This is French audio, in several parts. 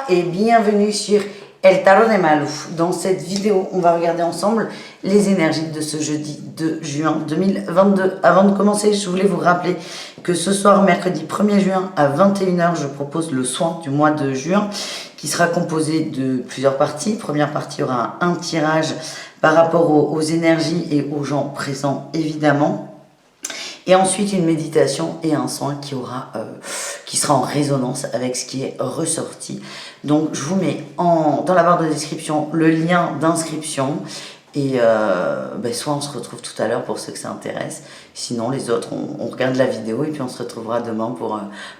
et bienvenue sur El Tarot de Malou. Dans cette vidéo, on va regarder ensemble les énergies de ce jeudi 2 juin 2022. Avant de commencer, je voulais vous rappeler que ce soir, mercredi 1er juin à 21 h, je propose le soin du mois de juin qui sera composé de plusieurs parties. Première partie, il y aura un tirage par rapport aux énergies et aux gens présents, évidemment. Et ensuite, une méditation et un soin qui sera en résonance avec ce qui est ressorti. Donc, je vous mets dans la barre de description le lien d'inscription. Et soit on se retrouve tout à l'heure pour ceux que ça intéresse. Sinon, les autres, on regarde la vidéo et puis on se retrouvera demain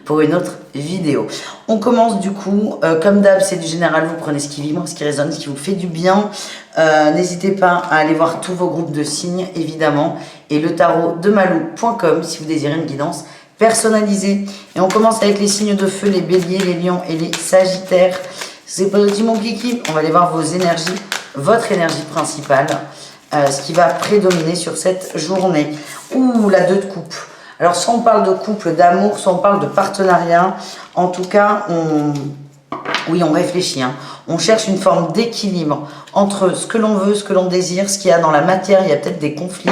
pour une autre vidéo. On commence du coup, comme d'hab, c'est du général. Vous prenez ce qui vibre, ce qui résonne, ce qui vous fait du bien. N'hésitez pas à aller voir tous vos groupes de signes, évidemment. Et le tarot de malou.com si vous désirez une guidance personnalisée. Et on commence avec les signes de feu, les béliers, les lions et les sagittaires. C'est pas le petit mon kiki. On va aller voir vos énergies, votre énergie principale, ce qui va prédominer sur cette journée. Ouh, la 2 de coupe. Alors, soit on parle de couple, d'amour, soit on parle de partenariat. En tout cas, on réfléchit. On cherche une forme d'équilibre entre ce que l'on veut, ce que l'on désire, ce qu'il y a dans la matière. Il y a peut-être des conflits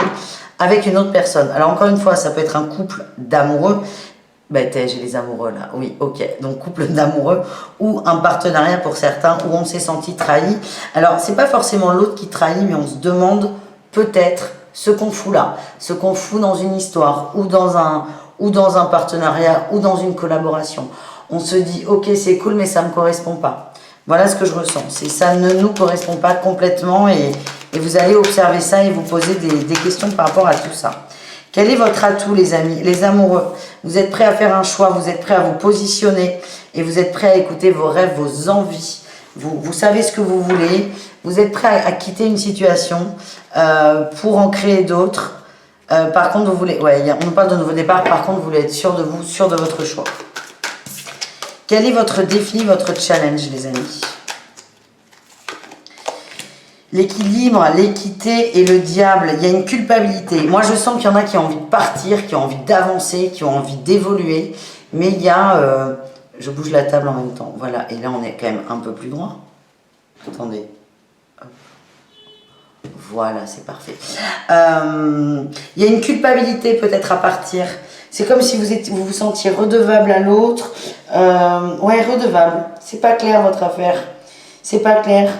avec une autre personne. Alors, encore une fois, ça peut être un couple d'amoureux. J'ai les amoureux là, oui, ok. Donc couple d'amoureux ou un partenariat pour certains où on s'est senti trahi. Alors c'est pas forcément l'autre qui trahit, mais on se demande peut-être ce qu'on fout là, ce qu'on fout dans une histoire ou dans un partenariat ou dans une collaboration. On se dit ok c'est cool mais ça me correspond pas. Voilà ce que je ressens, c'est ça ne nous correspond pas complètement et vous allez observer ça et vous poser des questions par rapport à tout ça. Quel est votre atout, les amis, les amoureux? Vous êtes prêts à faire un choix, vous êtes prêts à vous positionner et vous êtes prêts à écouter vos rêves, vos envies. Vous savez ce que vous voulez, vous êtes prêts à quitter une situation pour en créer d'autres. Par contre, vous voulez, on nous parle de nouveau départ, par contre, vous voulez être sûr de vous, sûr de votre choix. Quel est votre défi, votre challenge, les amis? L'équilibre, l'équité et le diable, il y a une culpabilité. Moi, je sens qu'il y en a qui ont envie de partir, qui ont envie d'avancer, qui ont envie d'évoluer. Mais il y a... je bouge la table en même temps. Voilà, et là, on est quand même un peu plus droit. Attendez. Hop. Voilà, c'est parfait. Il y a une culpabilité peut-être à partir. C'est comme si vous vous sentiez redevable à l'autre. Redevable. C'est pas clair, votre affaire. C'est pas clair.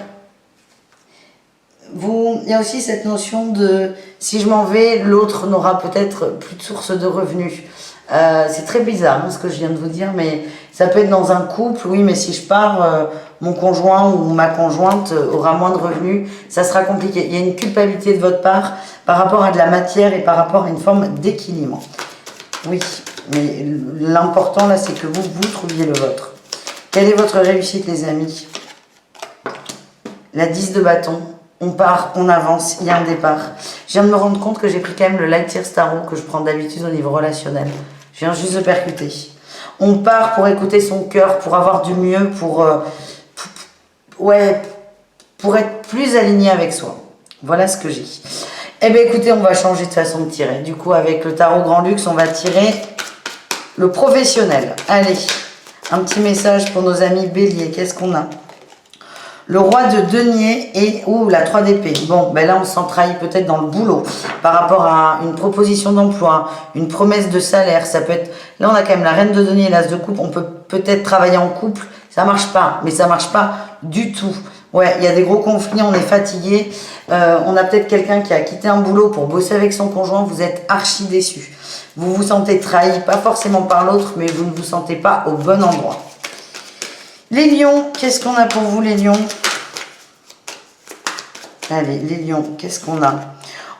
Il y a aussi cette notion de si je m'en vais, l'autre n'aura peut-être plus de source de revenus. C'est très bizarre ce que je viens de vous dire, mais ça peut être dans un couple, oui, mais si je pars, mon conjoint ou ma conjointe aura moins de revenus, ça sera compliqué. Il y a une culpabilité de votre part par rapport à de la matière et par rapport à une forme d'équilibre. Oui, mais l'important là, c'est que vous trouviez le vôtre. Quelle est votre réussite, les amis? La 10 de bâton. On part, on avance, il y a un départ. Je viens de me rendre compte que j'ai pris quand même le Light Year Tarot que je prends d'habitude au niveau relationnel. Je viens juste de percuter. On part pour écouter son cœur, pour avoir du mieux, pour être plus aligné avec soi. Voilà ce que j'ai. Eh bien écoutez, on va changer de façon de tirer. Du coup, avec le Tarot Grand Luxe, on va tirer le professionnel. Allez, un petit message pour nos amis béliers. Qu'est-ce qu'on a? Le roi de denier et la 3 d'épée. Bon, là, on s'en trahit peut-être dans le boulot par rapport à une proposition d'emploi, une promesse de salaire. Ça peut être... Là, on a quand même la reine de denier et l'as de coupe. On peut peut-être travailler en couple. Ça marche pas, mais ça marche pas du tout. Ouais, il y a des gros conflits, on est fatigué. On a peut-être quelqu'un qui a quitté un boulot pour bosser avec son conjoint. Vous êtes archi déçu. Vous vous sentez trahi, pas forcément par l'autre, mais vous ne vous sentez pas au bon endroit. Les lions, qu'est-ce qu'on a pour vous, les lions? Allez, les lions, qu'est-ce qu'on a?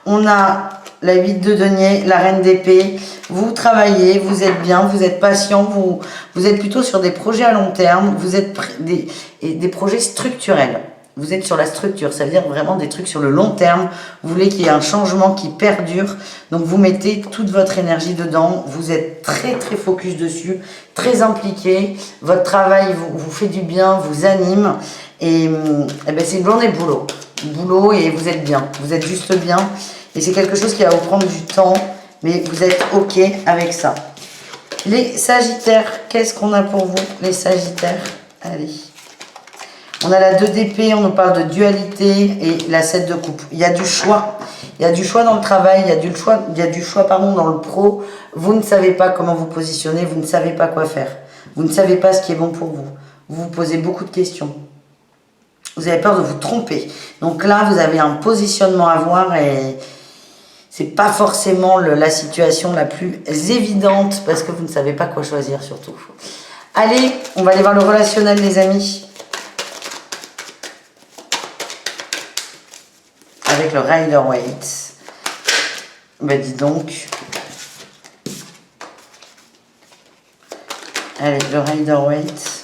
On a la 8 de denier, la reine d'épée. Vous travaillez, vous êtes bien, vous êtes patient, vous êtes plutôt sur des projets à long terme, vous êtes des projets structurels. Vous êtes sur la structure, ça veut dire vraiment des trucs sur le long terme. Vous voulez qu'il y ait un changement qui perdure. Donc, vous mettez toute votre énergie dedans. Vous êtes très, très focus dessus, très impliqué. Votre travail vous fait du bien, vous anime. Et c'est une journée boulot. Boulot et vous êtes bien. Vous êtes juste bien. Et c'est quelque chose qui va vous prendre du temps. Mais vous êtes OK avec ça. Les sagittaires, qu'est-ce qu'on a pour vous, les sagittaires? Allez. On a la 2 d'épée, on nous parle de dualité et la 7 de coupe. Il y a du choix. Il y a du choix dans le travail, il y a du choix pardon, dans le pro. Vous ne savez pas comment vous positionner, vous ne savez pas quoi faire. Vous ne savez pas ce qui est bon pour vous. Vous vous posez beaucoup de questions. Vous avez peur de vous tromper. Donc là, vous avez un positionnement à voir et c'est pas forcément la situation la plus évidente parce que vous ne savez pas quoi choisir surtout. Allez, on va aller voir le relationnel les amis. Avec le Rider-Waite. Ben dis donc. Allez, le Rider-Waite.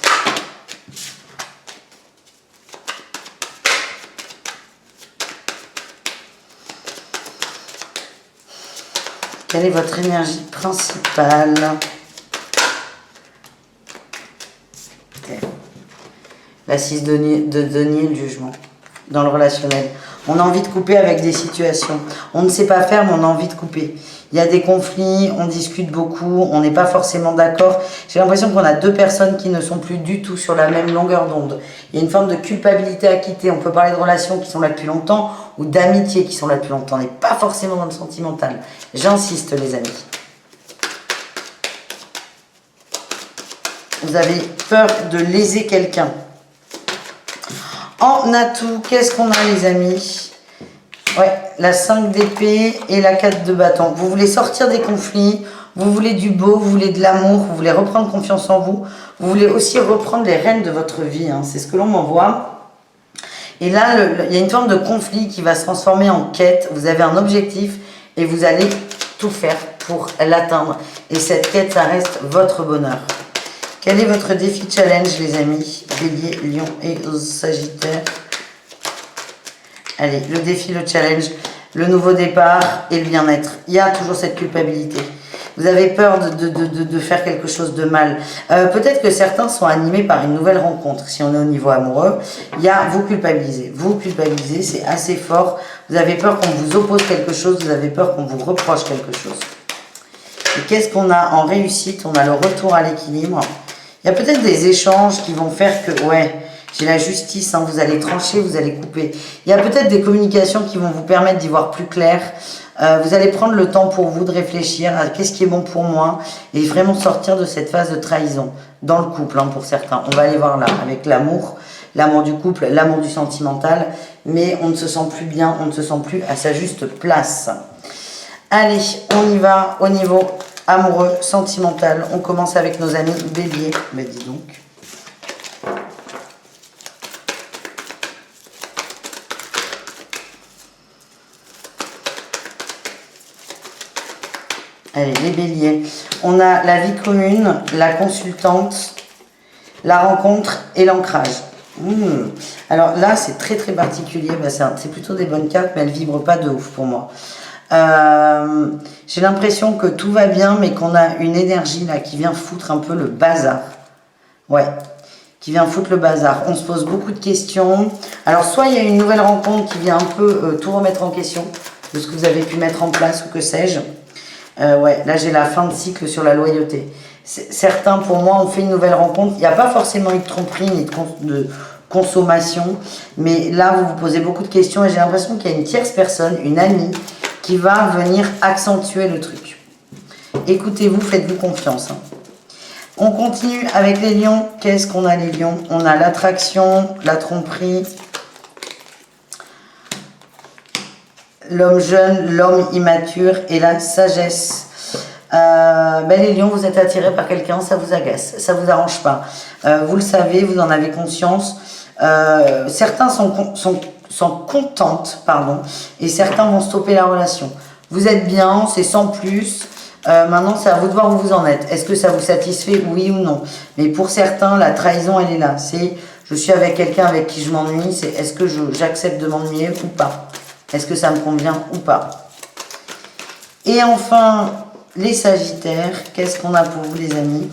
Quelle est votre énergie principale? La 6 de denier, le jugement. Dans le relationnel. On a envie de couper avec des situations. On ne sait pas faire, mais on a envie de couper. Il y a des conflits, on discute beaucoup, on n'est pas forcément d'accord. J'ai l'impression qu'on a deux personnes qui ne sont plus du tout sur la même longueur d'onde. Il y a une forme de culpabilité à quitter. On peut parler de relations qui sont là depuis longtemps ou d'amitiés qui sont là depuis longtemps. On n'est pas forcément dans le sentimental. J'insiste, les amis. Vous avez peur de léser quelqu'un. En atout, qu'est-ce qu'on a les amis? Ouais, la 5 d'épée et la 4 de bâton. Vous voulez sortir des conflits, vous voulez du beau, vous voulez de l'amour, vous voulez reprendre confiance en vous. Vous voulez aussi reprendre les rênes de votre vie, hein, c'est ce que l'on m'envoie. Et là, il y a une forme de conflit qui va se transformer en quête. Vous avez un objectif et vous allez tout faire pour l'atteindre. Et cette quête, ça reste votre bonheur. Quel est votre défi challenge, les amis? Bélier, Lion et Sagittaire. Allez, le défi, le challenge, le nouveau départ et le bien-être. Il y a toujours cette culpabilité. Vous avez peur de faire quelque chose de mal. Peut-être que certains sont animés par une nouvelle rencontre. Si on est au niveau amoureux, il y a vous culpabilisez. Vous culpabilisez, c'est assez fort. Vous avez peur qu'on vous oppose quelque chose. Vous avez peur qu'on vous reproche quelque chose. Et qu'est-ce qu'on a en réussite? On a le retour à l'équilibre. Il y a peut-être des échanges qui vont faire que, ouais, j'ai la justice, hein, vous allez trancher, vous allez couper. Il y a peut-être des communications qui vont vous permettre d'y voir plus clair. Vous allez prendre le temps pour vous de réfléchir à qu'est-ce qui est bon pour moi et vraiment sortir de cette phase de trahison dans le couple, hein, pour certains. On va aller voir là, avec l'amour du couple, l'amour du sentimental, mais on ne se sent plus bien, on ne se sent plus à sa juste place. Allez, on y va au niveau amoureux, sentimental. On commence avec nos amis béliers. Mais dis donc. Allez, les béliers. On a la vie commune, la consultante, la rencontre et l'ancrage. Alors là, c'est très très particulier. Bah, c'est plutôt des bonnes cartes, mais elles ne vibrent pas de ouf pour moi. J'ai l'impression que tout va bien, mais qu'on a une énergie là qui vient foutre un peu le bazar. Ouais, qui vient foutre le bazar. On se pose beaucoup de questions. Alors, soit il y a une nouvelle rencontre qui vient un peu tout remettre en question de ce que vous avez pu mettre en place ou que sais-je. Ouais, là j'ai la fin de cycle sur la loyauté. Certains, pour moi, ont fait une nouvelle rencontre. Il n'y a pas forcément eu de tromperie ni de consommation, mais là vous vous posez beaucoup de questions et j'ai l'impression qu'il y a une tierce personne, une amie, qui va venir accentuer le truc. Écoutez-vous, faites-vous confiance. Hein. On continue avec les lions. Qu'est-ce qu'on a les lions? On a l'attraction, la tromperie, l'homme jeune, l'homme immature et la sagesse. Les lions, vous êtes attirés par quelqu'un, ça vous agace, ça vous arrange pas. Vous le savez, vous en avez conscience. Certains sont contentes, pardon, et certains vont stopper la relation. Vous êtes bien, c'est sans plus. Maintenant, c'est à vous de voir où vous en êtes. Est-ce que ça vous satisfait, oui ou non? Mais pour certains, la trahison, elle est là. C'est, je suis avec quelqu'un avec qui je m'ennuie. C'est, est-ce que j'accepte de m'ennuyer ou pas? Est-ce que ça me convient ou pas? Et enfin, les sagittaires. Qu'est-ce qu'on a pour vous, les amis?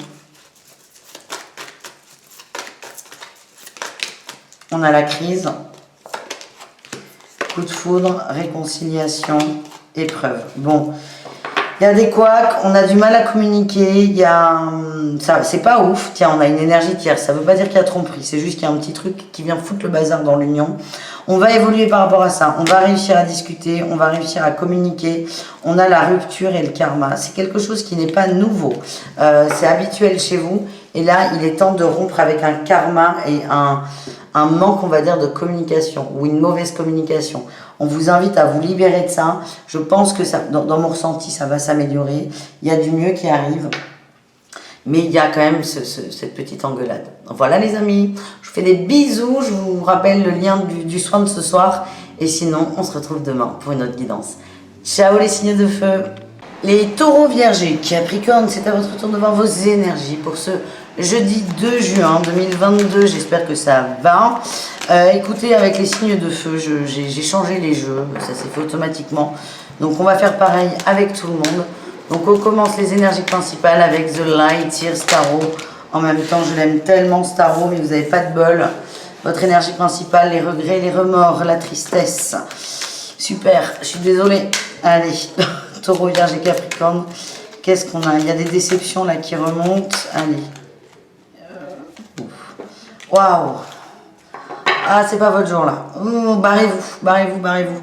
On a la crise. Coup de foudre, réconciliation, épreuve. Bon, Il y a des couacs, on a du mal à communiquer, il y a... ça, c'est pas ouf, tiens, on a une énergie tierce, ça veut pas dire qu'il y a tromperie, c'est juste qu'il y a un petit truc qui vient foutre le bazar dans l'union. On va évoluer par rapport à ça, on va réussir à discuter, on va réussir à communiquer, on a la rupture et le karma. C'est quelque chose qui n'est pas nouveau, c'est habituel chez vous, et là, il est temps de rompre avec un karma et un manque, on va dire, de communication, ou une mauvaise communication. On vous invite à vous libérer de ça. Je pense que ça, dans mon ressenti, ça va s'améliorer. Il y a du mieux qui arrive. Mais il y a quand même cette petite engueulade. Voilà les amis, je vous fais des bisous. Je vous rappelle le lien du soin de ce soir. Et sinon, on se retrouve demain pour une autre guidance. Ciao les signes de feu. Les taureaux viergers, Capricorne, c'est à votre tour de voir vos énergies pour ce jeudi 2 juin 2022. J'espère que ça va. Écoutez, avec les signes de feu, j'ai changé les jeux. Ça s'est fait automatiquement. Donc, on va faire pareil avec tout le monde. Donc, on commence les énergies principales avec The Light, here, Starro. En même temps, je l'aime tellement, Starro, mais vous n'avez pas de bol. Votre énergie principale, les regrets, les remords, la tristesse. Super, je suis désolée. Allez, Taureau, Vierge et Capricorne. Qu'est-ce qu'on a? Il y a des déceptions là qui remontent. Allez. Waouh. Ah, c'est pas votre jour là. Barrez-vous.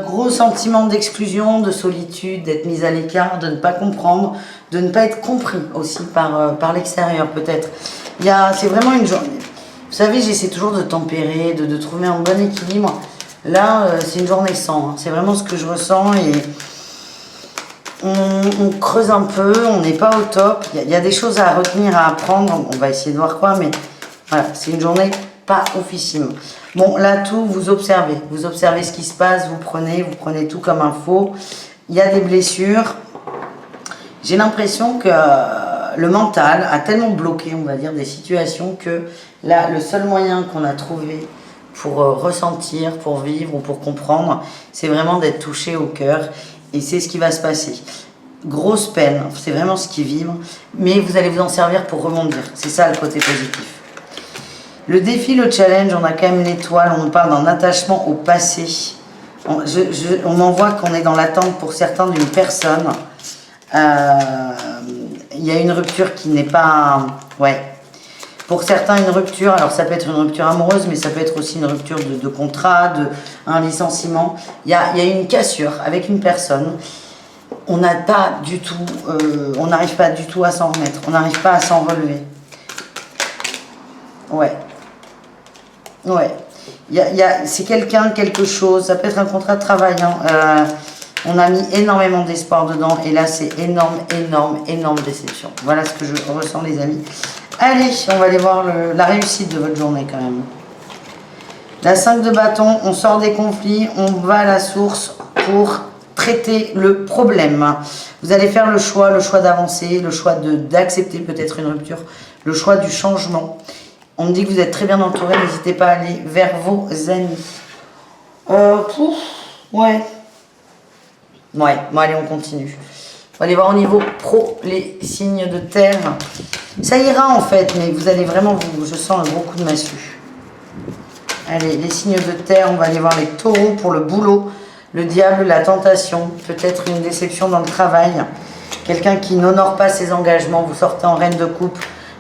Gros sentiment d'exclusion, de solitude, d'être mis à l'écart, de ne pas comprendre, de ne pas être compris aussi par l'extérieur peut-être. C'est vraiment une journée. Vous savez, j'essaie toujours de tempérer, de trouver un bon équilibre. Là, c'est une journée sans. C'est vraiment ce que je ressens et on creuse un peu, on n'est pas au top. Il y a des choses à retenir, à apprendre. On va essayer de voir quoi, mais voilà, c'est une journée pas oufissime. Bon, là, tout, vous observez ce qui se passe, vous prenez tout comme info. Il y a des blessures. J'ai l'impression que le mental a tellement bloqué, on va dire, des situations que là, le seul moyen qu'on a trouvé pour ressentir, pour vivre ou pour comprendre, c'est vraiment d'être touché au cœur. Et c'est ce qui va se passer. Grosse peine, c'est vraiment ce qui vibre, mais vous allez vous en servir pour rebondir. C'est ça le côté positif. Le défi, le challenge, on a quand même l'étoile, on nous parle d'un attachement au passé. On m'envoie qu'on est dans l'attente pour certains d'une personne. Il y a une rupture qui n'est pas... Ouais. Pour certains, une rupture, alors ça peut être une rupture amoureuse, mais ça peut être aussi une rupture de contrat, un licenciement. Il y a une cassure avec une personne. On n'a pas du tout... on n'arrive pas du tout à s'en remettre. On n'arrive pas à s'en relever. Ouais. C'est quelqu'un, quelque chose, ça peut être un contrat de travail. On a mis énormément d'espoir dedans et là c'est énorme déception. Voilà ce que je ressens les amis. Allez, on va aller voir la réussite de votre journée quand même. La 5 de bâton, on sort des conflits, on va à la source pour traiter le problème. Vous allez faire le choix d'avancer, le choix d'accepter peut-être une rupture, le choix du changement. On me dit que vous êtes très bien entouré, n'hésitez pas à aller vers vos amis. Ouais. Bon allez, on continue. On va aller voir au niveau pro les signes de terre. Ça ira en fait, mais vous allez vraiment, je sens un gros coup de massue. Allez, les signes de terre, on va aller voir les taureaux pour le boulot, le diable, la tentation, peut-être une déception dans le travail, quelqu'un qui n'honore pas ses engagements, vous sortez en reine de coupe.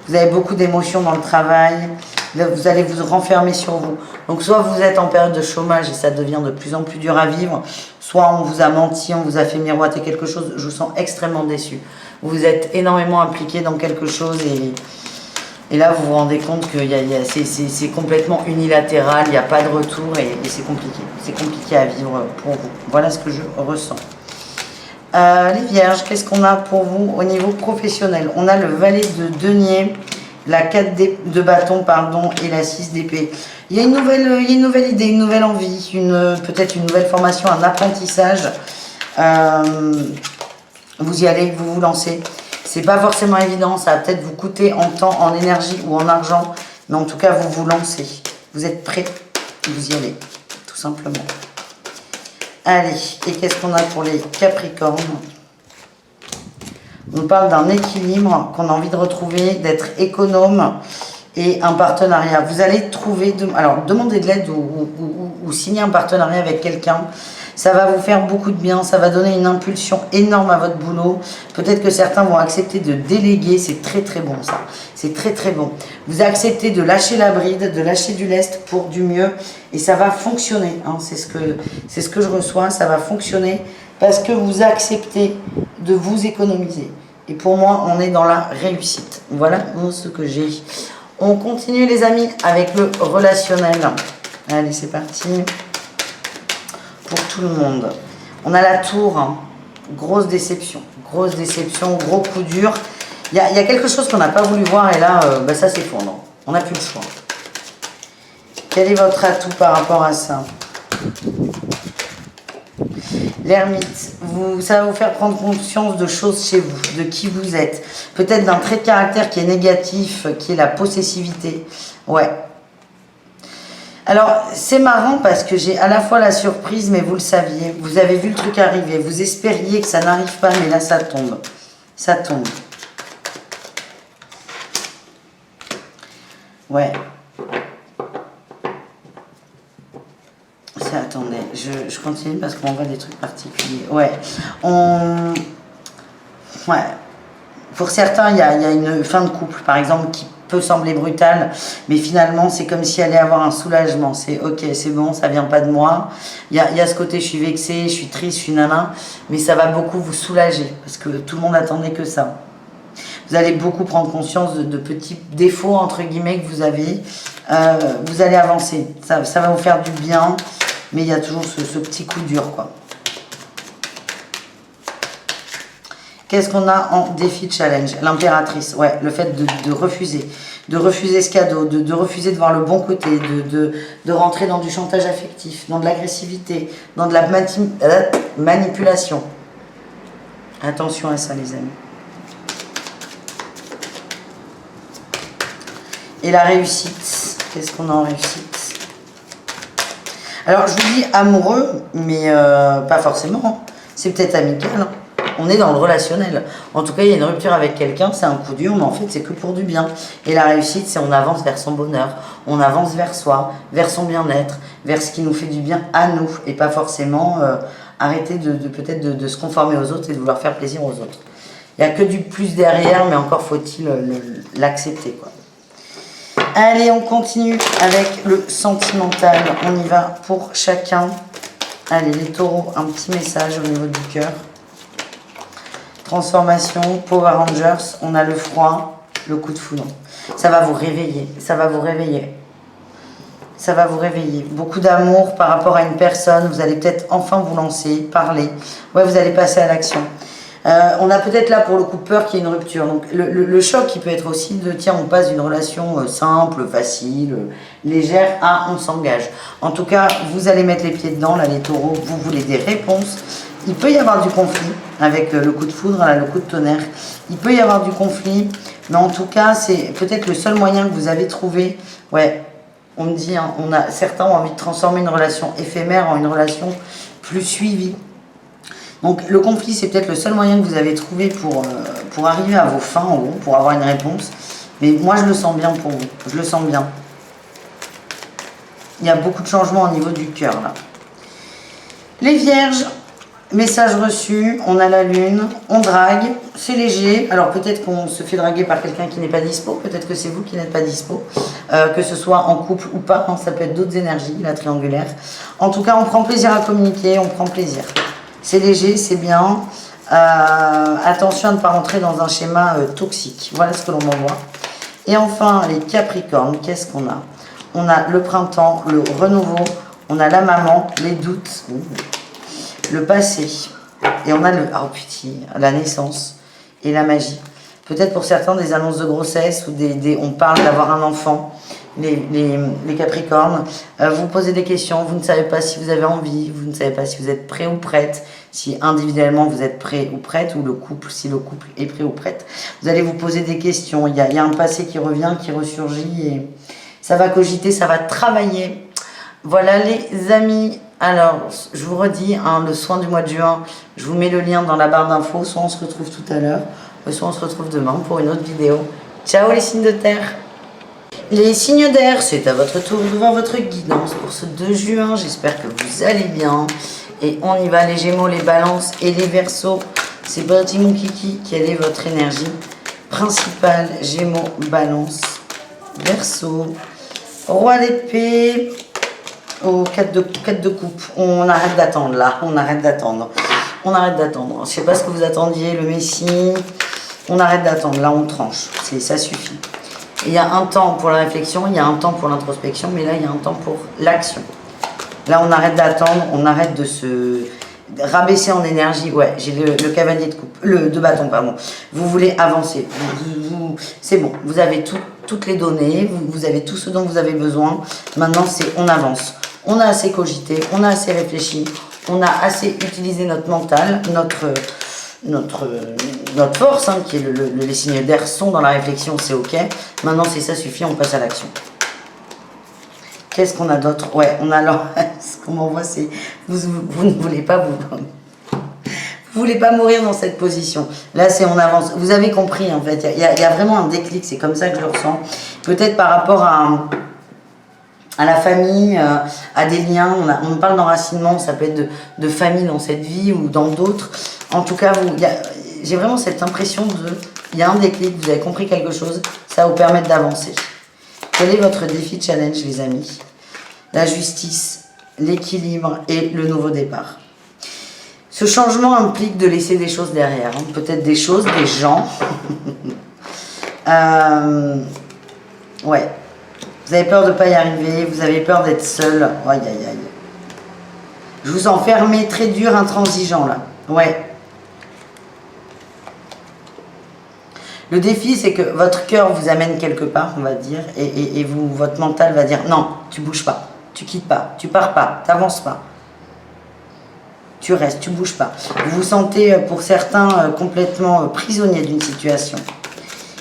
Vous avez beaucoup d'émotions dans le travail, vous allez vous renfermer sur vous. Donc soit vous êtes en période de chômage et ça devient de plus en plus dur à vivre, soit on vous a menti, on vous a fait miroiter quelque chose, je vous sens extrêmement déçu. Vous êtes énormément impliqué dans quelque chose et là vous vous rendez compte que c'est complètement unilatéral, il n'y a pas de retour et c'est compliqué. C'est compliqué à vivre pour vous. Voilà ce que je ressens. Les vierges, qu'est-ce qu'on a pour vous au niveau professionnel? On a le valet de denier, la 4 de bâton, pardon, et la 6 d'épée. Il y a une nouvelle idée, une nouvelle envie, peut-être une nouvelle formation, un apprentissage. Vous y allez, vous vous lancez. C'est pas forcément évident, ça va peut-être vous coûter en temps, en énergie ou en argent, mais en tout cas, vous vous lancez. Vous êtes prêts, vous y allez, tout simplement. Allez, et qu'est-ce qu'on a pour les Capricornes? On nous parle d'un équilibre qu'on a envie de retrouver, d'être économe et un partenariat. Vous allez trouver, alors demander de l'aide ou signer un partenariat avec quelqu'un. Ça va vous faire beaucoup de bien, ça va donner une impulsion énorme à votre boulot. Peut-être que certains vont accepter de déléguer, c'est très très bon ça. C'est très très bon. Vous acceptez de lâcher la bride, de lâcher du lest pour du mieux et ça va fonctionner. Hein. C'est ce que je reçois, ça va fonctionner parce que vous acceptez de vous économiser. Et pour moi, on est dans la réussite. Voilà ce que j'ai. On continue les amis avec le relationnel. Allez, c'est parti. Pour tout le monde. On a la tour, hein. Grosse déception, gros coup dur. Il y a quelque chose qu'on n'a pas voulu voir et là, ça s'effondre. On n'a plus le choix. Quel est votre atout par rapport à ça? L'ermite, ça va vous faire prendre conscience de choses chez vous, de qui vous êtes. Peut-être d'un trait de caractère qui est négatif, qui est la possessivité. Ouais. Alors, c'est marrant parce que j'ai à la fois la surprise, mais vous le saviez. Vous avez vu le truc arriver. Vous espériez que ça n'arrive pas, mais là, ça tombe. Ça tombe. Ouais. Attendez, je continue parce qu'on voit des trucs particuliers. Ouais. Ouais. Pour certains, il y a une fin de couple, par exemple, qui peut sembler brutale, mais finalement, c'est comme si elle allait avoir un soulagement. C'est ok, c'est bon, ça vient pas de moi. Il y a ce côté, je suis vexée, je suis triste, je suis nana, mais ça va beaucoup vous soulager parce que tout le monde attendait que ça. Vous allez beaucoup prendre conscience de petits défauts, entre guillemets, que vous avez. Vous allez avancer. Ça va vous faire du bien, mais il y a toujours ce petit coup dur, quoi. Qu'est-ce qu'on a en défi challenge? L'impératrice, ouais, le fait de refuser. De refuser ce cadeau, de refuser de voir le bon côté, de rentrer dans du chantage affectif, dans de l'agressivité, dans de la manipulation. Attention à ça, les amis. Et la réussite, qu'est-ce qu'on a en réussite? Alors, je vous dis amoureux, mais pas forcément. Hein. C'est peut-être amical. Hein. On est dans le relationnel. En tout cas, il y a une rupture avec quelqu'un, c'est un coup dur, mais en fait, c'est que pour du bien. Et la réussite, c'est on avance vers son bonheur, on avance vers soi, vers son bien-être, vers ce qui nous fait du bien à nous, et pas forcément arrêter peut-être de se conformer aux autres et de vouloir faire plaisir aux autres. Il n'y a que du plus derrière, mais encore faut-il l'accepter, quoi. Allez, on continue avec le sentimental. On y va pour chacun. Allez, les taureaux, un petit message au niveau du cœur. Transformation, Power Rangers, on a le froid, le coup de foudre. Ça va vous réveiller, ça va vous réveiller. Ça va vous réveiller. Beaucoup d'amour par rapport à une personne. Vous allez peut-être enfin vous lancer, parler. Ouais, vous allez passer à l'action. On a peut-être là pour le coup peur qu'il y ait une rupture. Donc le choc qui peut être aussi de tiens, on passe d'une relation simple, facile, légère à on s'engage. En tout cas, vous allez mettre les pieds dedans, là les taureaux, vous voulez des réponses. Il peut y avoir du conflit avec le coup de foudre, là, le coup de tonnerre. Il peut y avoir du conflit, mais en tout cas, c'est peut-être le seul moyen que vous avez trouvé. Ouais, on me dit, hein, certains ont envie de transformer une relation éphémère en une relation plus suivie. Donc le conflit, c'est peut-être le seul moyen que vous avez trouvé pour arriver à vos fins, en gros, pour avoir une réponse. Mais moi, je le sens bien pour vous. Je le sens bien. Il y a beaucoup de changements au niveau du cœur, là. Les vierges, message reçu, on a la lune, on drague, c'est léger. Alors peut-être qu'on se fait draguer par quelqu'un qui n'est pas dispo, peut-être que c'est vous qui n'êtes pas dispo, que ce soit en couple ou pas, hein, ça peut être d'autres énergies, la triangulaire. En tout cas, on prend plaisir à communiquer, on prend plaisir. C'est léger, c'est bien. Attention à ne pas rentrer dans un schéma toxique. Voilà ce que l'on m'envoie. Et enfin, les Capricornes, qu'est-ce qu'on a? On a le printemps, le renouveau, on a la maman, les doutes, le passé. Et on a la naissance et la magie. Peut-être pour certains des annonces de grossesse ou on parle d'avoir un enfant. Les Capricornes, vous posez des questions, vous ne savez pas si vous avez envie, vous ne savez pas si vous êtes prêt ou prête, si individuellement vous êtes prêt ou prête, ou le couple, si le couple est prêt ou prête. Vous allez vous poser des questions, il y a un passé qui revient, qui ressurgit, et ça va cogiter, ça va travailler. Voilà les amis, alors je vous redis, hein, le soin du mois de juin, je vous mets le lien dans la barre d'infos, soit on se retrouve tout à l'heure, soit on se retrouve demain pour une autre vidéo. Ciao les signes de terre! Les signes d'air, c'est à votre tour de voir votre guidance pour ce 2 juin. J'espère que vous allez bien. Et on y va, les Gémeaux, les Balances et les Verseaux. C'est parti mon kiki. Quelle est votre énergie principale? Gémeaux, Balance, Verseaux. Roi d'épée. Au 4 de coupe. On arrête d'attendre là. On arrête d'attendre. On arrête d'attendre. Je sais pas ce que vous attendiez, le Messie. On arrête d'attendre. Là, on tranche. Ça suffit. Il y a un temps pour la réflexion, il y a un temps pour l'introspection, mais là, il y a un temps pour l'action. Là, on arrête d'attendre, on arrête de se rabaisser en énergie. Ouais, j'ai le cavalier de coupe, de bâton, pardon. Vous voulez avancer. C'est bon, vous avez toutes les données, vous avez tout ce dont vous avez besoin. Maintenant, c'est on avance. On a assez cogité, on a assez réfléchi, on a assez utilisé notre mental, notre force, hein, qui est les signes d'air sont dans la réflexion, c'est ok. Maintenant, c'est ça suffit, on passe à l'action. Qu'est-ce qu'on a d'autre? Ouais, on a alors, ce qu'on m'envoie, c'est vous ne voulez pas vous voulez pas mourir dans cette position. Là, c'est on avance. Vous avez compris, en fait, il y a vraiment un déclic, c'est comme ça que je le ressens. Peut-être par rapport à la famille, à des liens, on parle d'enracinement, ça peut être de famille dans cette vie ou dans d'autres. En tout cas, j'ai vraiment cette impression il y a un déclic, vous avez compris quelque chose, ça va vous permettre d'avancer. Quel est votre défi challenge, les amis? La justice, l'équilibre et le nouveau départ. Ce changement implique de laisser des choses derrière, hein. Peut-être des choses, des gens. Ouais. Vous avez peur de ne pas y arriver, vous avez peur d'être seul. Aïe, aïe, aïe. Je vous enfermez très dur, intransigeant, là. Ouais. Le défi, c'est que votre cœur vous amène quelque part, on va dire, et votre mental va dire, non, tu bouges pas, tu quittes pas, tu pars pas, tu n'avances pas. Tu restes, tu bouges pas. Vous vous sentez, pour certains, complètement prisonnier d'une situation.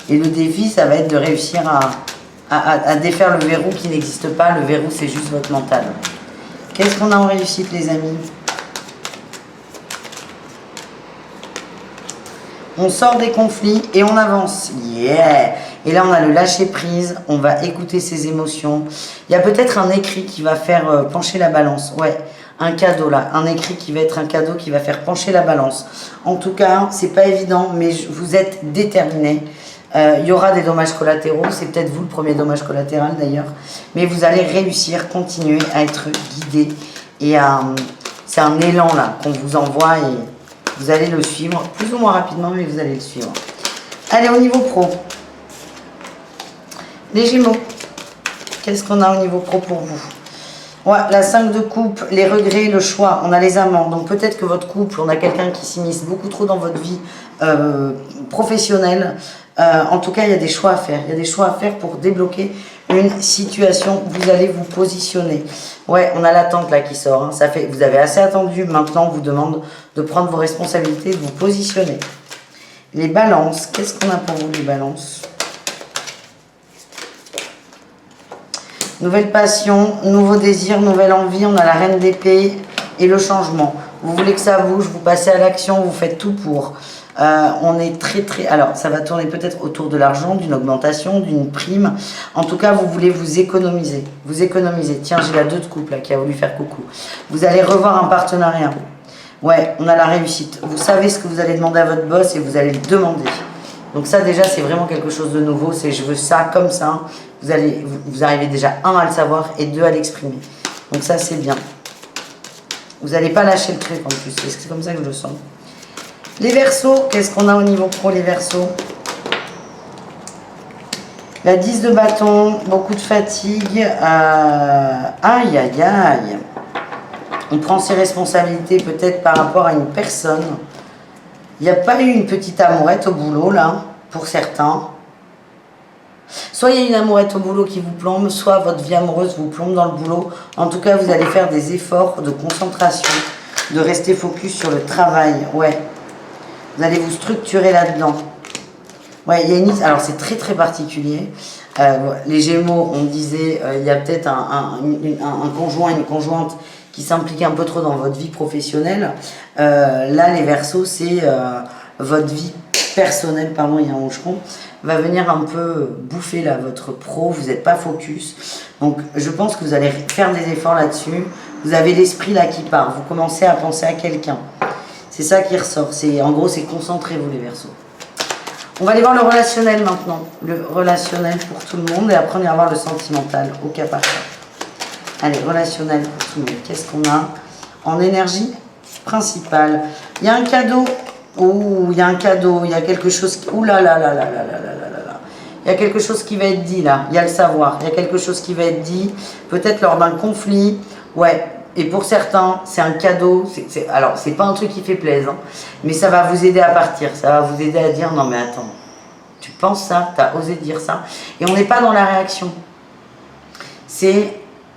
Et le défi, ça va être de réussir à défaire le verrou qui n'existe pas. Le verrou, c'est juste votre mental. Qu'est-ce qu'on a en réussite, les amis? On sort des conflits et on avance. Yeah! Et là, on a le lâcher prise. On va écouter ses émotions. Il y a peut-être un écrit qui va faire pencher la balance. Ouais, un cadeau là. Un écrit qui va être un cadeau qui va faire pencher la balance. En tout cas, c'est pas évident, mais vous êtes déterminés. Il y aura des dommages collatéraux, c'est peut-être vous le premier dommage collatéral d'ailleurs, mais vous allez réussir, continuer à être guidé et c'est un élan là qu'on vous envoie et vous allez le suivre, plus ou moins rapidement, mais vous allez le suivre. Allez, au niveau pro, les Gémeaux, qu'est-ce qu'on a au niveau pro pour vous? Ouais, la 5 de coupe, les regrets, le choix, on a les amants. Donc peut-être que votre couple, on a quelqu'un qui s'immisce beaucoup trop dans votre vie professionnelle. En tout cas, il y a des choix à faire. Il y a des choix à faire pour débloquer une situation. Vous allez vous positionner. Ouais, on a l'attente là qui sort. Hein. Ça fait, vous avez assez attendu. Maintenant, on vous demande de prendre vos responsabilités, de vous positionner. Les balances, qu'est-ce qu'on a pour vous, les balances? Nouvelle passion, nouveau désir, nouvelle envie. On a la reine d'épée et le changement. Vous voulez que ça bouge, vous passez à l'action, vous faites tout pour. On est très... Alors, ça va tourner peut-être autour de l'argent, d'une augmentation, d'une prime. En tout cas, vous voulez vous économiser. Vous économisez. Tiens, j'ai la 2 de couple là, qui a voulu faire coucou. Vous allez revoir un partenariat. Ouais, on a la réussite. Vous savez ce que vous allez demander à votre boss et vous allez le demander. Donc ça, déjà, c'est vraiment quelque chose de nouveau. C'est je veux ça comme ça. Vous arrivez déjà, 1, à le savoir et 2, à l'exprimer. Donc ça, c'est bien. Vous n'allez pas lâcher le truc en plus. C'est comme ça que je le sens. Les Verseaux, qu'est-ce qu'on a au niveau pro, les Verseaux? La 10 de bâton, beaucoup de fatigue. Aïe, aïe, aïe. On prend ses responsabilités peut-être par rapport à une personne. Il n'y a pas eu une petite amourette au boulot, là, pour certains. Soit il y a une amourette au boulot qui vous plombe, soit votre vie amoureuse vous plombe dans le boulot. En tout cas, vous allez faire des efforts de concentration, de rester focus sur le travail. Ouais. Vous allez vous structurer là-dedans. Ouais, il y a une... Alors, c'est très, très particulier. Les Gémeaux, on disait, il y a peut-être un conjoint, une conjointe qui s'implique un peu trop dans votre vie professionnelle. Là, les Verseaux, c'est votre vie personnelle, pardon, il y a un honcheron. va venir un peu bouffer là votre pro, vous n'êtes pas focus. Donc je pense que vous allez faire des efforts là-dessus. Vous avez l'esprit là qui part, vous commencez à penser à quelqu'un. C'est ça qui ressort, en gros c'est concentrez-vous les Verseaux. On va aller voir le relationnel maintenant. Le relationnel pour tout le monde et après on ira voir le sentimental au cas par cas. Allez, relationnel pour tout le monde. Qu'est-ce qu'on a en énergie principale? Il y a un cadeau. Oh, il y a un cadeau. Il y a quelque chose. Ouh là là là là là là là là là. Il y a quelque chose qui va être dit là. Il y a le savoir. Il y a quelque chose qui va être dit. Peut-être lors d'un conflit. Ouais. Et pour certains, c'est un cadeau. Alors, c'est pas un truc qui fait plaisir, hein, mais ça va vous aider à partir. Ça va vous aider à dire non, mais attends, tu penses ça, tu as osé dire ça. Et on n'est pas dans la réaction.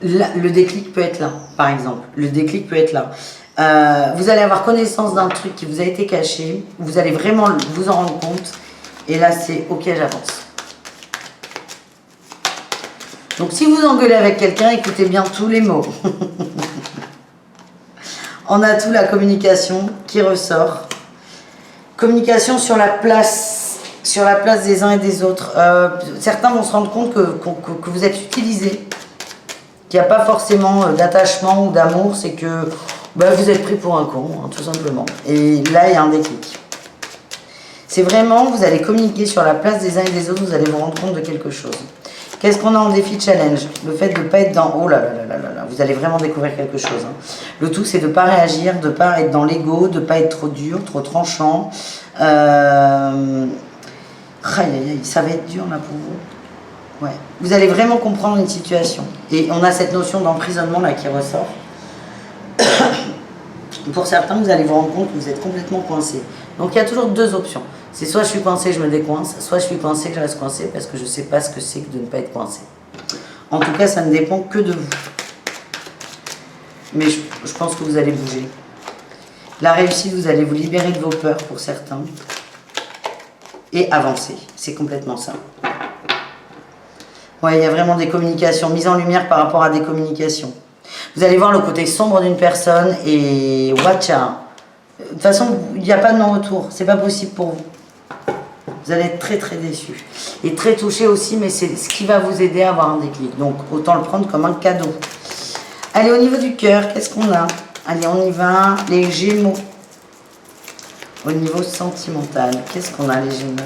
Le déclic peut être là, par exemple. Le déclic peut être là. Vous allez avoir connaissance d'un truc qui vous a été caché. Vous allez vraiment vous en rendre compte. Et là, c'est ok, j'avance. Donc, si vous engueulez avec quelqu'un, écoutez bien tous les mots. On a tout la communication qui ressort. Communication sur la place des uns et des autres. Certains vont se rendre compte que vous êtes utilisés, qu'il n'y a pas forcément d'attachement ou d'amour, c'est que vous êtes pris pour un con, hein, tout simplement. Et là, il y a un déclic. C'est vraiment, vous allez communiquer sur la place des uns et des autres, vous allez vous rendre compte de quelque chose. Qu'est-ce qu'on a en défi challenge? Le fait de ne pas être dans... Oh là là là là là, vous allez vraiment découvrir quelque chose. Hein. Le tout, c'est de ne pas réagir, de ne pas être dans l'ego, de ne pas être trop dur, trop tranchant. Aïe, aïe, aïe, ça va être dur là pour vous. Ouais. Vous allez vraiment comprendre une situation. Et on a cette notion d'emprisonnement là qui ressort. Pour certains, vous allez vous rendre compte que vous êtes complètement coincé. Donc il y a toujours deux options. C'est soit je suis coincé, je me décoince, soit je suis coincé, je reste coincé parce que je ne sais pas ce que c'est que de ne pas être coincé. En tout cas, ça ne dépend que de vous. Mais je pense que vous allez bouger. La réussite, vous allez vous libérer de vos peurs pour certains et avancer. C'est complètement ça. Ouais, il y a vraiment des communications, mises en lumière par rapport à des communications. Vous allez voir le côté sombre d'une personne et watch out. De toute façon, il n'y a pas de non-retour. C'est pas possible pour vous. Vous allez être très très déçus. Et très touchés aussi, mais c'est ce qui va vous aider à avoir un déclic. Donc, autant le prendre comme un cadeau. Allez, au niveau du cœur, qu'est-ce qu'on a? Allez, on y va. Les Gémeaux. Au niveau sentimental, qu'est-ce qu'on a, les Gémeaux?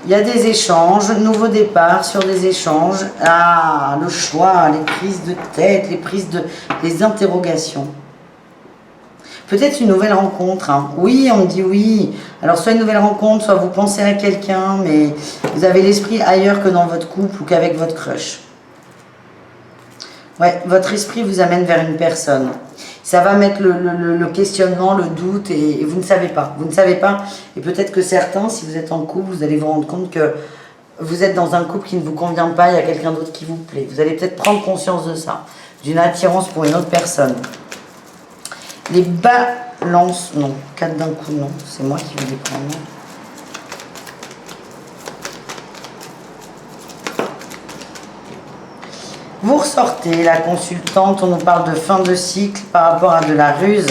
Il y a des échanges, nouveau départ sur des échanges. Ah, le choix, les prises de tête, les interrogations. Peut-être une nouvelle rencontre. Hein. Oui, on me dit oui. Alors, soit une nouvelle rencontre, soit vous pensez à quelqu'un, mais vous avez l'esprit ailleurs que dans votre couple ou qu'avec votre crush. Ouais, votre esprit vous amène vers une personne. Ça va mettre le questionnement, le doute et vous ne savez pas. Vous ne savez pas. Et peut-être que certains, si vous êtes en couple, vous allez vous rendre compte que vous êtes dans un couple qui ne vous convient pas, il y a quelqu'un d'autre qui vous plaît. Vous allez peut-être prendre conscience de ça, d'une attirance pour une autre personne. Les balances, non. 4 d'un coup, non. C'est moi qui vais les prendre. Vous ressortez, la consultante, on nous parle de fin de cycle par rapport à de la ruse.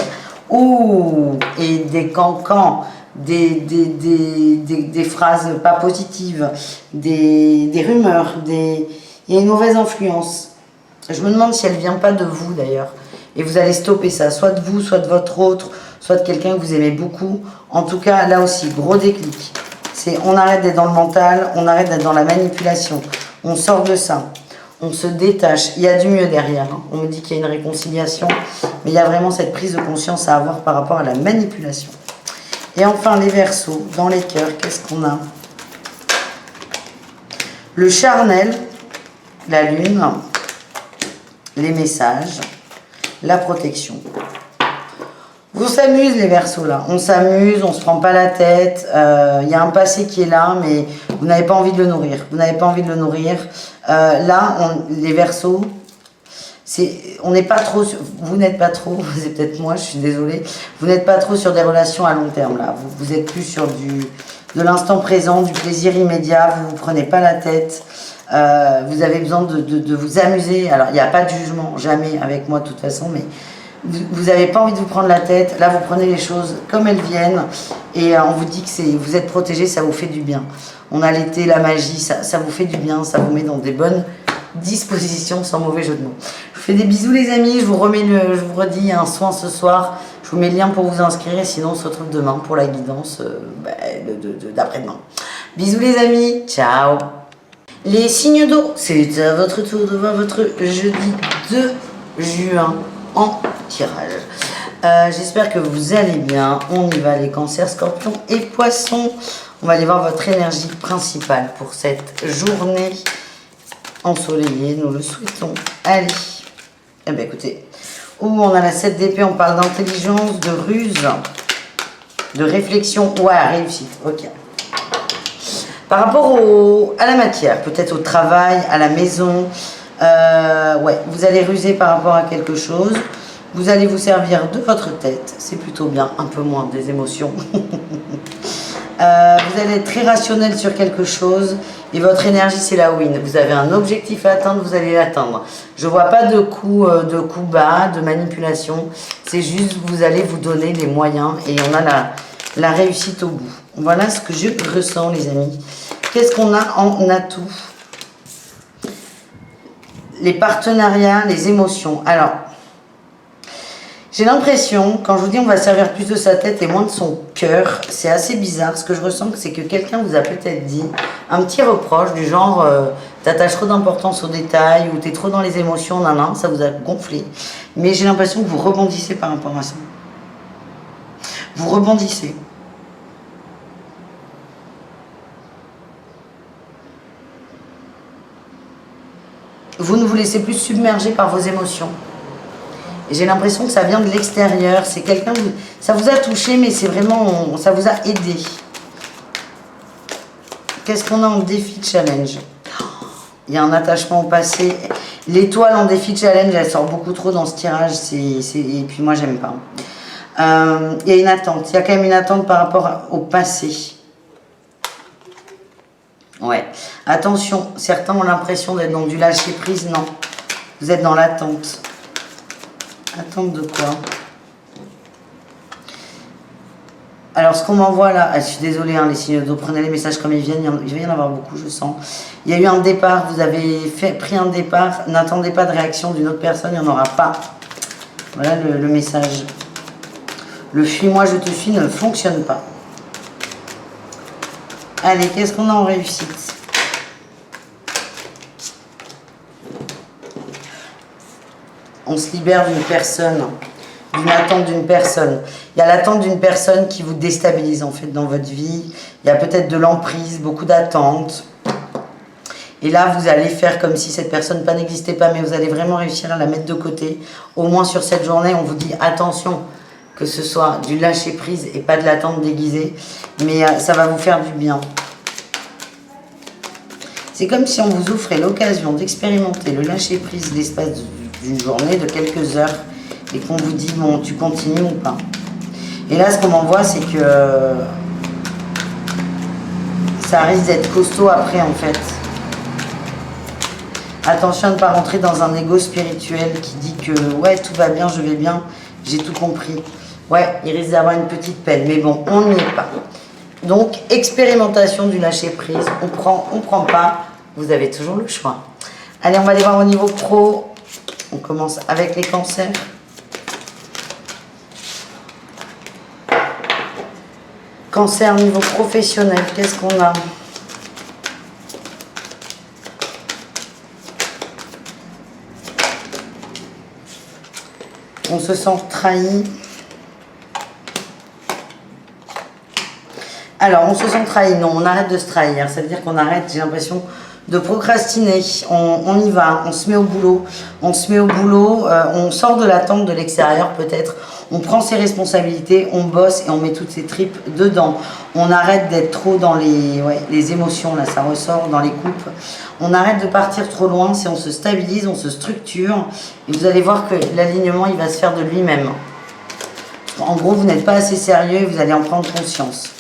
Ouh, et des cancans, des phrases pas positives, des rumeurs, il y a une mauvaise influence. Je me demande si elle ne vient pas de vous d'ailleurs. Et vous allez stopper ça, soit de vous, soit de votre autre, soit de quelqu'un que vous aimez beaucoup. En tout cas, là aussi, gros déclic. On arrête d'être dans le mental, on arrête d'être dans la manipulation. On sort de ça. On se détache. Il y a du mieux derrière. Hein. On me dit qu'il y a une réconciliation, mais il y a vraiment cette prise de conscience à avoir par rapport à la manipulation. Et enfin, les Verseaux, dans les cœurs, qu'est-ce qu'on a? Le charnel, la lune, les messages, la protection. On s'amuse les Verseaux là, on s'amuse, on se prend pas la tête, y a un passé qui est là, mais vous n'avez pas envie de le nourrir. Vous n'avez pas envie de le nourrir. Les Verseaux, on n'est pas trop, vous n'êtes pas trop, c'est peut-être moi, je suis désolée, vous n'êtes pas trop sur des relations à long terme là. Vous êtes plus sur de l'instant présent, du plaisir immédiat, vous ne vous prenez pas la tête. Vous avez besoin de vous amuser. Alors, il n'y a pas de jugement, jamais avec moi de toute façon, mais Vous n'avez pas envie de vous prendre la tête. Là, vous prenez les choses comme elles viennent. Et on vous dit que vous êtes protégé, ça vous fait du bien. On a l'été, la magie, ça vous fait du bien. Ça vous met dans des bonnes dispositions, sans mauvais jeu de mots. Je vous fais des bisous, les amis. Je vous redis, il y a un soin ce soir. Je vous mets le lien pour vous inscrire. Et sinon, on se retrouve demain pour la guidance d'après-demain. Bisous, les amis. Ciao. Les signes d'eau, c'est à votre tour de voir votre jeudi 2 juin en tirage. J'espère que vous allez bien. On y va, les cancers, scorpions et poissons. On va aller voir votre énergie principale pour cette journée ensoleillée. Nous le souhaitons. Allez. Eh bien, écoutez. On a la 7 d'épée. On parle d'intelligence, de ruse, de réflexion. Ouais, réussite. Ok. Par rapport à la matière, peut-être au travail, à la maison, ouais, vous allez ruser par rapport à quelque chose. Vous allez vous servir de votre tête, c'est plutôt bien, un peu moins des émotions. Vous allez être très rationnel sur quelque chose et votre énergie, c'est la win. Vous avez un objectif à atteindre, vous allez l'atteindre. Je ne vois pas de coup bas, de manipulation. C'est juste vous allez vous donner les moyens et on a la réussite au bout. Voilà ce que je ressens, les amis. Qu'est-ce qu'on a en atout? Les partenariats, les émotions. Alors, j'ai l'impression, quand je vous dis on va servir plus de sa tête et moins de son cœur, c'est assez bizarre. Ce que je ressens, c'est que quelqu'un vous a peut-être dit un petit reproche du genre t'attaches trop d'importance aux détails ou t'es trop dans les émotions, ça vous a gonflé. Mais j'ai l'impression que vous rebondissez par rapport à ça. Vous rebondissez. Vous ne vous laissez plus submerger par vos émotions. Et j'ai l'impression que ça vient de l'extérieur. C'est quelqu'un, ça vous a touché, mais c'est vraiment, ça vous a aidé. Qu'est-ce qu'on a en défi challenge? Il y a un attachement au passé. L'étoile en défi challenge, elle sort beaucoup trop dans ce tirage. Et puis moi, j'aime pas. Il y a une attente. Il y a quand même une attente par rapport au passé. Ouais. Attention, certains ont l'impression d'être dans du lâcher prise. Non. Vous êtes dans l'attente. Attente de quoi? Alors, ce qu'on m'envoie là, je suis désolée, hein, les signes d'eau, prenez les messages comme ils viennent, il va y en avoir beaucoup, je sens. Il y a eu un départ, vous avez pris un départ, n'attendez pas de réaction d'une autre personne, il n'y en aura pas. Voilà le message. Le fuis-moi, je te fuis ne fonctionne pas. Allez, qu'est-ce qu'on a en réussite? On se libère d'une personne, d'une attente d'une personne. Il y a l'attente d'une personne qui vous déstabilise en fait dans votre vie. Il y a peut-être de l'emprise, beaucoup d'attentes. Et là, vous allez faire comme si cette personne n'existait pas, mais vous allez vraiment réussir à la mettre de côté. Au moins sur cette journée, on vous dit attention, que ce soit du lâcher prise et pas de l'attente déguisée, mais ça va vous faire du bien. C'est comme si on vous offrait l'occasion d'expérimenter le lâcher prise l'espace d'une journée, de quelques heures, et qu'on vous dit, bon, tu continues ou pas. Et là, ce qu'on m'envoie, c'est que ça risque d'être costaud après, en fait. Attention à ne pas rentrer dans un ego spirituel qui dit que, ouais, tout va bien, je vais bien, j'ai tout compris. Ouais, il risque d'avoir une petite peine, mais bon, on n'y est pas. Donc, expérimentation du lâcher prise, on prend pas, vous avez toujours le choix. Allez, on va aller voir au niveau pro. On commence avec les cancers. Cancer au niveau professionnel, qu'est-ce qu'on a? On se sent trahi. Alors, on se sent trahi. Non, on arrête de se trahir. Ça veut dire qu'on arrête, j'ai l'impression, de procrastiner. On y va, on se met au boulot. On se met au boulot, on sort de l'attente de l'extérieur peut-être. On prend ses responsabilités, on bosse et on met toutes ses tripes dedans. On arrête d'être trop dans les émotions, là, ça ressort dans les coupes. On arrête de partir trop loin, on se stabilise, on se structure. Et vous allez voir que l'alignement, il va se faire de lui-même. En gros, vous n'êtes pas assez sérieux et vous allez en prendre conscience.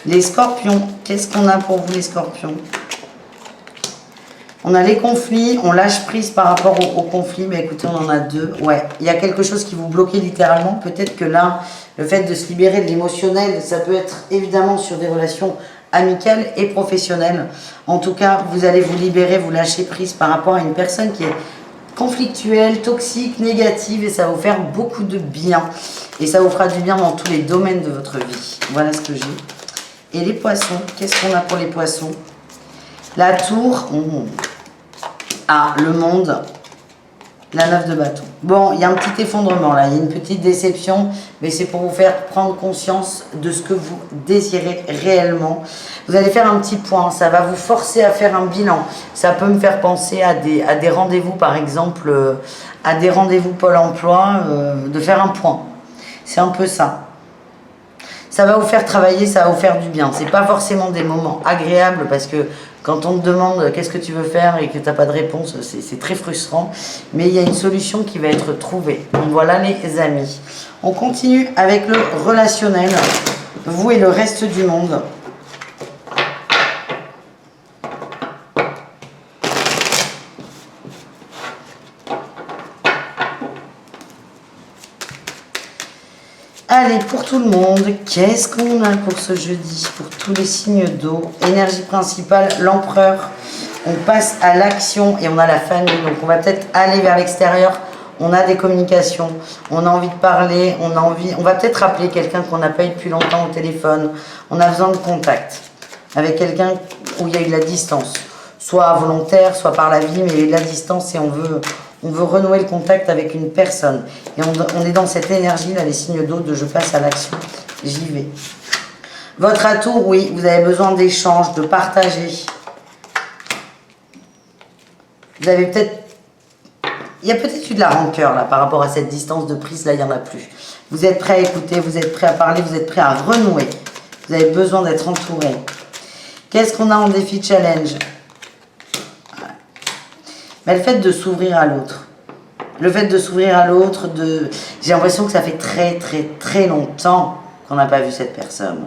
Les scorpions, qu'est-ce qu'on a pour vous les scorpions? On a les conflits, on lâche prise par rapport aux conflits, mais écoutez, on en a deux. Ouais, il y a quelque chose qui vous bloquait littéralement. Peut-être que là, le fait de se libérer de l'émotionnel, ça peut être évidemment sur des relations amicales et professionnelles. En tout cas, vous allez vous libérer, vous lâcher prise par rapport à une personne qui est conflictuelle, toxique, négative, et ça va vous faire beaucoup de bien. Et ça vous fera du bien dans tous les domaines de votre vie. Voilà ce que j'ai. Et les poissons, qu'est-ce qu'on a pour les poissons? La tour, ah, le monde, la 9 de bâton. Bon, il y a un petit effondrement là, il y a une petite déception, mais c'est pour vous faire prendre conscience de ce que vous désirez réellement. Vous allez faire un petit point, ça va vous forcer à faire un bilan. Ça peut me faire penser à des rendez-vous, par exemple, à des rendez-vous Pôle emploi, de faire un point. C'est un peu ça. Ça va vous faire travailler, ça va vous faire du bien. C'est pas forcément des moments agréables parce que quand on te demande qu'est-ce que tu veux faire et que tu n'as pas de réponse, c'est très frustrant. Mais il y a une solution qui va être trouvée. Donc voilà les amis. On continue avec le relationnel. Vous et le reste du monde. Allez, pour tout le monde, qu'est-ce qu'on a pour ce jeudi? Pour tous les signes d'eau, énergie principale, l'empereur. On passe à l'action et on a la famille. Donc on va peut-être aller vers l'extérieur. On a des communications, on a envie de parler, on va peut-être appeler quelqu'un qu'on n'a pas eu depuis longtemps au téléphone. On a besoin de contact avec quelqu'un où il y a eu de la distance. Soit volontaire, soit par la vie, mais il y a eu de la distance et on veut renouer le contact avec une personne. Et on est dans cette énergie, là, les signes d'eau, de je passe à l'action, j'y vais. Votre atout, oui, vous avez besoin d'échanges, de partager. Vous avez peut-être... Il y a peut-être eu de la rancœur, là, par rapport à cette distance de prise, là, il n'y en a plus. Vous êtes prêt à écouter, vous êtes prêt à parler, vous êtes prêt à renouer. Vous avez besoin d'être entouré. Qu'est-ce qu'on a en défi challenge? Mais le fait de s'ouvrir à l'autre, le fait de s'ouvrir à l'autre, j'ai l'impression que ça fait très longtemps qu'on n'a pas vu cette personne.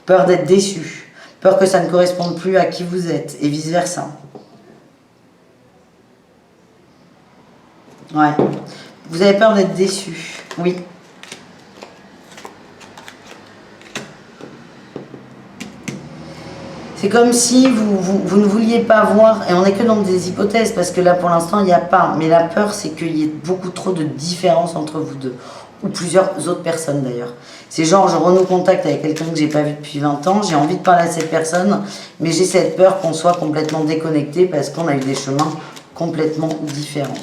Peur d'être déçu, peur que ça ne corresponde plus à qui vous êtes, et vice-versa. Ouais, vous avez peur d'être déçu, oui. C'est comme si vous ne vouliez pas voir, et on n'est que dans des hypothèses, parce que là pour l'instant il n'y a pas, mais la peur c'est qu'il y ait beaucoup trop de différence entre vous deux, ou plusieurs autres personnes d'ailleurs. C'est genre je renoue contact avec quelqu'un que j'ai pas vu depuis 20 ans, j'ai envie de parler à cette personne, mais j'ai cette peur qu'on soit complètement déconnecté parce qu'on a eu des chemins complètement différents.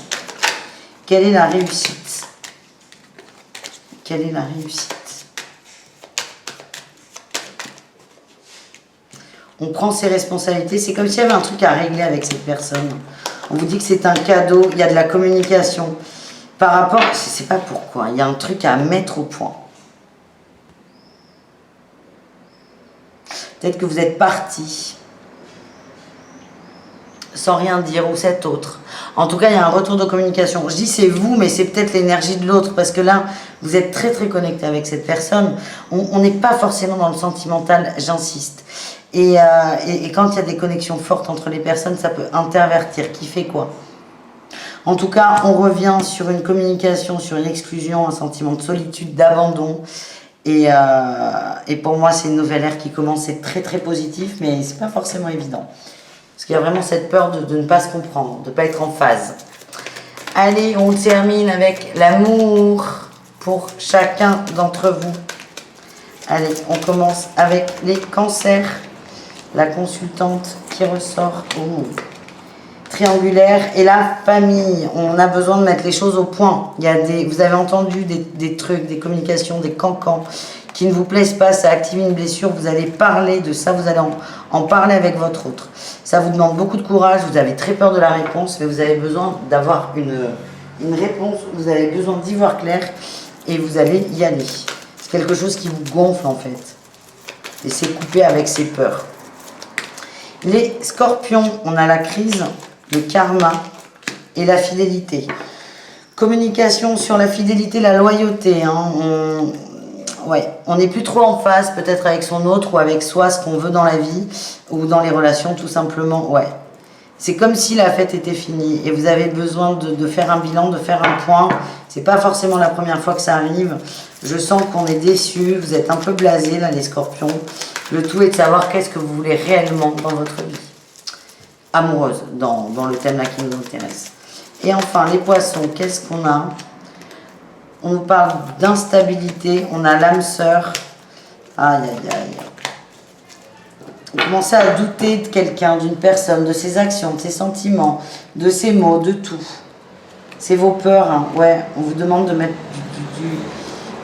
Quelle est la réussite? Quelle est la réussite? On prend ses responsabilités. C'est comme s'il y avait un truc à régler avec cette personne. On vous dit que c'est un cadeau. Il y a de la communication. Par rapport... Je ne sais pas pourquoi. Il y a un truc à mettre au point. Peut-être que vous êtes parti sans rien dire, ou cet autre. En tout cas, il y a un retour de communication. Je dis c'est vous, mais c'est peut-être l'énergie de l'autre, parce que là, vous êtes très connecté avec cette personne. On n'est pas forcément dans le sentimental, j'insiste. Et quand il y a des connexions fortes entre les personnes, ça peut intervertir. Qui fait quoi? En tout cas, on revient sur une communication, sur une exclusion, un sentiment de solitude, d'abandon. Et pour moi, c'est une nouvelle ère qui commence. C'est très positif, mais c'est pas forcément évident. Parce qu'il y a vraiment cette peur de ne pas se comprendre, de ne pas être en phase. Allez, on termine avec l'amour pour chacun d'entre vous. Allez, on commence avec les cancers. La consultante qui ressort. Triangulaire. Et la famille. On a besoin de mettre les choses au point. Il y a vous avez entendu des trucs, des communications, des cancans qui ne vous plaisent pas. Ça active une blessure. Vous allez parler de ça. Vous allez en parler avec votre autre. Ça vous demande beaucoup de courage. Vous avez très peur de la réponse. Mais vous avez besoin d'avoir une réponse. Vous avez besoin d'y voir clair. Et vous allez y aller. C'est quelque chose qui vous gonfle en fait. Et c'est coupé avec ses peurs. Les scorpions, on a la crise, le karma et la fidélité. Communication sur la fidélité, la loyauté. On n'est plus trop en phase peut-être avec son autre ou avec soi, ce qu'on veut dans la vie ou dans les relations tout simplement. Ouais. C'est comme si la fête était finie et vous avez besoin de faire un bilan, de faire un point. C'est pas forcément la première fois que ça arrive. Je sens qu'on est déçu, vous êtes un peu blasés là les scorpions. Le tout est de savoir qu'est-ce que vous voulez réellement dans votre vie amoureuse, dans le thème là qui nous intéresse. Et enfin les poissons, qu'est-ce qu'on a? On nous parle d'instabilité, on a l'âme sœur. Aïe aïe aïe. Vous commencez à douter de quelqu'un, d'une personne, de ses actions, de ses sentiments, de ses mots, de tout. C'est vos peurs, hein. Ouais, on vous demande de mettre du...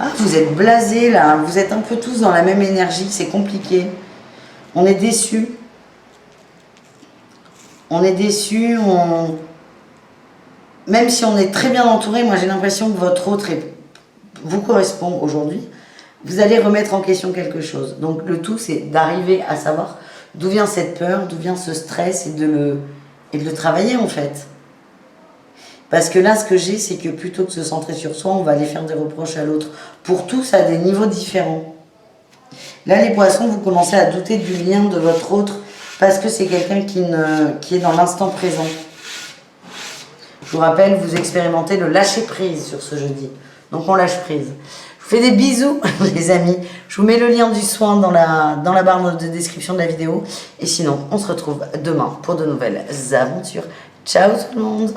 Ah, vous êtes blasés là, vous êtes un peu tous dans la même énergie, c'est compliqué. On est déçus. On est déçus, même si on est très bien entouré, moi j'ai l'impression que votre autre vous correspond aujourd'hui. Vous allez remettre en question quelque chose. Donc le tout, c'est d'arriver à savoir d'où vient cette peur, d'où vient ce stress et de le travailler en fait. Parce que là, ce que j'ai, c'est que plutôt que de se centrer sur soi, on va aller faire des reproches à l'autre. Pour tous, à des niveaux différents. Là, les poissons, vous commencez à douter du lien de votre autre parce que c'est quelqu'un qui est dans l'instant présent. Je vous rappelle, vous expérimentez le lâcher prise sur ce jeudi. Donc on lâche prise. Je vous fais des bisous, les amis. Je vous mets le lien du soin dans la barre de description de la vidéo. Et sinon, on se retrouve demain pour de nouvelles aventures. Ciao tout le monde!